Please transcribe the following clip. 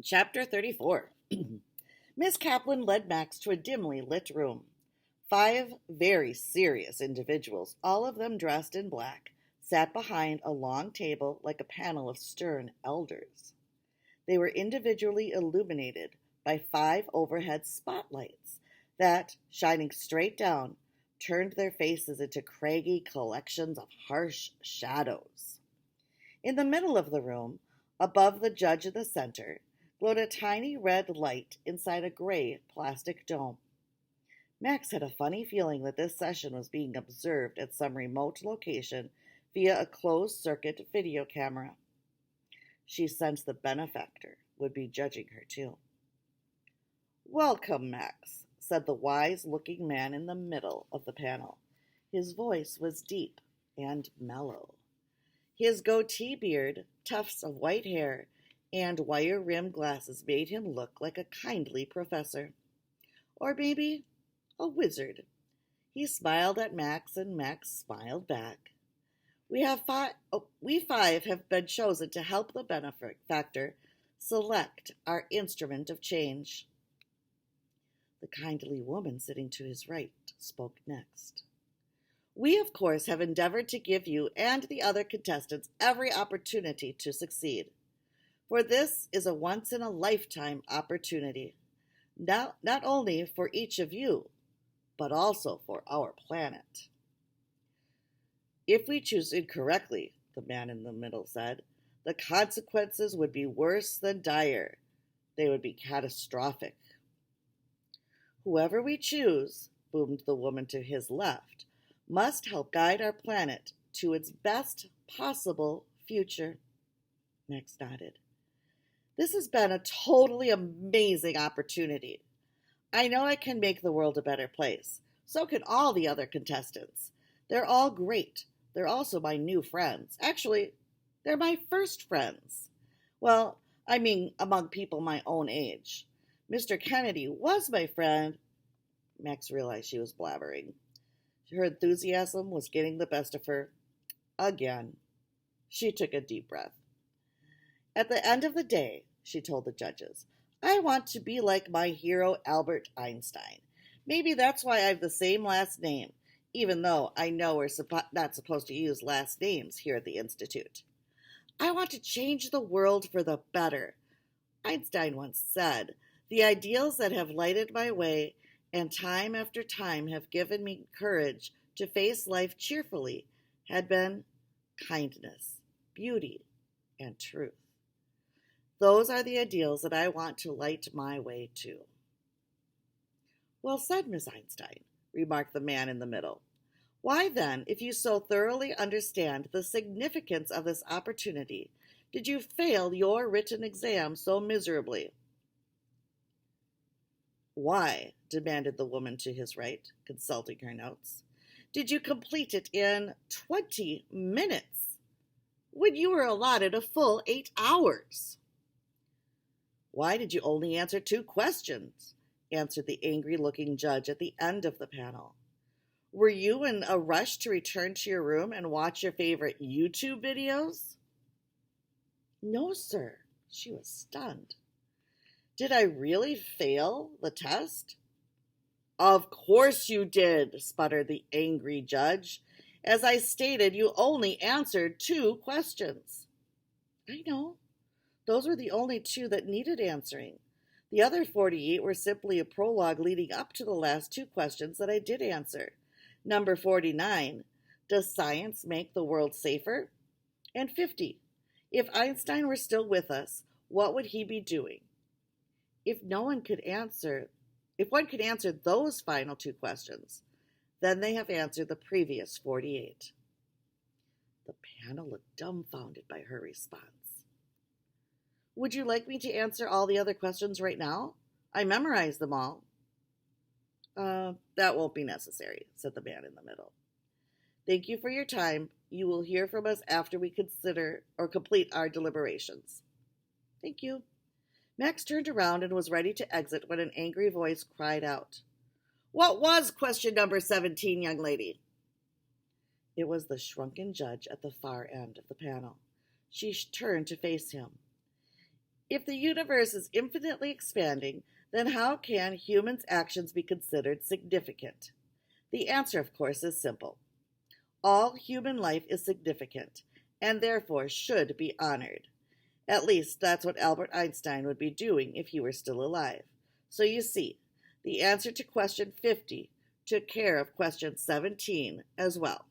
Chapter 34. Miss Kaplan led Max to a dimly lit room. 5 very serious individuals, all of them dressed in black, sat behind a long table like a panel of stern elders. They were individually illuminated by 5 overhead spotlights that, shining straight down, turned their faces into craggy collections of harsh shadows. In the middle of the room, above the judge in the center, glowed a tiny red light inside a gray plastic dome. Max had a funny feeling that this session was being observed at some remote location via a closed-circuit video camera. She sensed the benefactor would be judging her too. "Welcome, Max," said the wise-looking man in the middle of the panel. His voice was deep and mellow. His goatee beard, tufts of white hair, and wire-rimmed glasses made him look like a kindly professor. Or maybe a wizard. He smiled at Max, and Max smiled back. We 5 have been chosen to help the benefactor select our instrument of change. The kindly woman sitting to his right spoke next. We, of course, have endeavored to give you and the other contestants every opportunity to succeed. For this is a once-in-a-lifetime opportunity, not only for each of you, but also for our planet. If we choose incorrectly, the man in the middle said, the consequences would be worse than dire. They would be catastrophic. Whoever we choose, boomed the woman to his left, must help guide our planet to its best possible future. Max nodded. This has been a totally amazing opportunity. I know I can make the world a better place. So can all the other contestants. They're all great. They're also my new friends. Actually, they're my first friends. Well, I mean, among people my own age. Mr. Kennedy was my friend. Max realized she was blabbering. Her enthusiasm was getting the best of her. Again. She took a deep breath. At the end of the day, she told the judges, I want to be like my hero Albert Einstein. Maybe that's why I have the same last name, even though I know we're not supposed to use last names here at the Institute. I want to change the world for the better. Einstein once said, the ideals that have lighted my way and time after time have given me courage to face life cheerfully had been kindness, beauty, and truth. Those are the ideals that I want to light my way to. Well said, Miss Einstein, remarked the man in the middle. Why then, if you so thoroughly understand the significance of this opportunity, did you fail your written exam so miserably? Why, demanded the woman to his right, consulting her notes, did you complete it in 20 minutes, when you were allotted a full 8 hours? Why did you only answer 2 questions? Answered the angry-looking judge at the end of the panel. Were you in a rush to return to your room and watch your favorite YouTube videos? No, sir. She was stunned. Did I really fail the test? Of course you did, sputtered the angry judge. As I stated, you only answered 2 questions. I know. Those were the only 2 that needed answering. The other 48 were simply a prologue leading up to the last 2 questions that I did answer. Number 49, does science make the world safer? And 50, if Einstein were still with us, what would he be doing? If one could answer those final 2 questions, then they have answered the previous 48. The panel looked dumbfounded by her response. Would you like me to answer all the other questions right now? I memorized them all. That won't be necessary, said the man in the middle. Thank you for your time. You will hear from us after we consider or complete our deliberations. Thank you. Max turned around and was ready to exit when an angry voice cried out, What was question number 17, young lady? It was the shrunken judge at the far end of the panel. She turned to face him. If the universe is infinitely expanding, then how can humans' actions be considered significant? The answer, of course, is simple. All human life is significant, and therefore should be honored. At least that's what Albert Einstein would be doing if he were still alive. So you see, the answer to question 50 took care of question 17 as well.